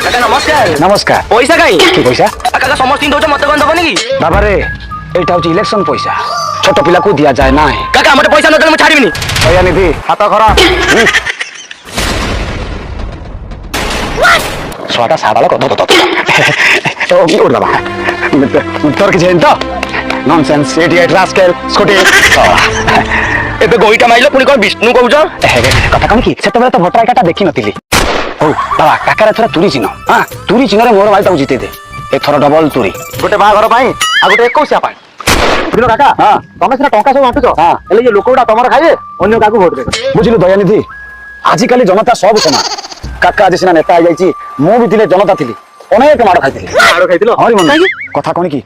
কাকা নমস্কার। নমস্কার। পয়সা কাই কি পয়সা? কাকা সমস্ত দৌড় মত কোন দবনি কি? বাবা রে এইটা হচ্ছে ইলেকশন পয়সা, ছোট পিলাকু দিয়া যায় না। কাকা আমারে পয়সা নদেলে মু ছাড়িবিনি। দয়ানিধি হাত খরা ছটা সাবাল কত কত তো ওর বাবা তোর কিছু তো ননসেন্স ইডিয়েট রাস্কেল স্কুটি এবে গইটা মাইলো পুনি কোন বিষ্ণু কହୁଛ? কথা কম কি সেতবেলে তো ভোটার কার্ডটা দেখি নথিলি। হଉ ବାବା କାକାରେ ଥରେ ତୁରି ଚିହ୍ନ ହଁ ତୁରି ଚିହ୍ନରେ ମୋର ଭାଇ ତାକୁ ଜିତେଇ ଦେ ଏଥର ଡବଲ ତୁରି ଗୋଟେ ବାହାଘର ପାଇଁ ଆଉ ଗୋଟେ 21 ପାଇଁ ବୁଝିଲ କାକା। ହଁ ତମେ ସିନା ଟଙ୍କା ସବୁ ବାଣ୍ଟୁଛ, ହଁ ହେଲେ ଏ ଲୋକଗୁଡା ତମର ଖାଇବେ, ଅନ୍ୟ କାହାକୁ ଭୋଟ ଦେବେ। ବୁଝିଲୁ ଦୟାନିଧି ଆଜିକାଲି ଜନତା ସବୁ ସମାନ। କାକା ଆଜି ସିନା ନେତା ହେଇଯାଇଛି, ମୁଁ ବି ଥିଲେ ଜନତା ଥିଲି, ଅନେକ ମାଡ଼ ଖାଇଥିଲି। ମାଡ଼ ଖାଇଥିଲ? ହରି ମନ କଥା କଣ କି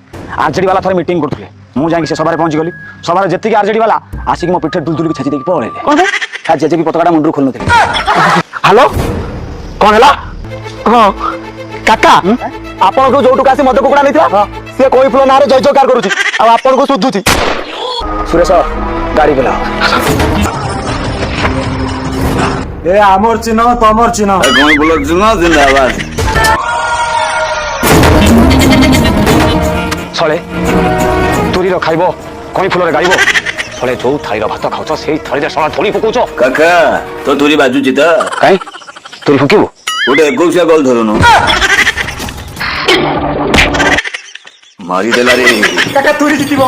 ଆରଜେଡି ବାଲା ଥରେ ମିଟିଂ କରୁଥିଲେ, ମୁଁ ଯାଇକି ସେ ସଭାରେ ପହଞ୍ଚିଗଲି। ସଭାରେ ଯେତିକି ଆରଜେଡି ବାଲା ଆସିକି ମୋ ପିଠରେ ଦୁଲଦୁଲିକି ଛେଚି ଦେଇକି ପଳେଇଲେ। ଜେଜେପି ପତାକାଟା ମୁଣ୍ଡରୁ ଖୋଲୁନଥିଲି। ହ୍ୟାଲୋ କଣ ହେଲା? ହଁ କାକା ଆପଣଙ୍କୁ ଯୋଉଠୁ ଆସି ମଦ କୁକୁଡ଼ା ନେଇଥିଲା ସେ କଇ ଫୁଲ ନାଁରେ ଜୟ ଜୟକାର କରୁଛି ଆଉ ଆପଣଙ୍କୁ ଶୋଧୁଛି। ସୁରେଶ ଗାଡି ବୁଲାଅ। ଏ ଆମର ଚିହ୍ନ ତମର ଚିହ୍ନ କଣ ବୋଲ ଚିହ୍ନ ଜିନ୍ଦାବାଦ। ଶଳେ ତୁରିର ଖାଇବ କଇଁ ଫୁଲରେ ଗାଇବ। ଶଳେ ଯୋଉ ଥାଳିର ଭାତ ଖାଉଛ ସେଇ ଥାଳିରେ ଶଳା ଧୂଳି ପକଉଛ। କାକା ତ ତୁରି ବାଜୁଛି ତ କାଇଁ ତୁରି ଫୁକିବୁ? ଗୋଟେ 21 ଗୋଲ ଧରୁନୁ ମାରିଦେଲା ରେ। କାକା ତୁରି ଜିତିବ।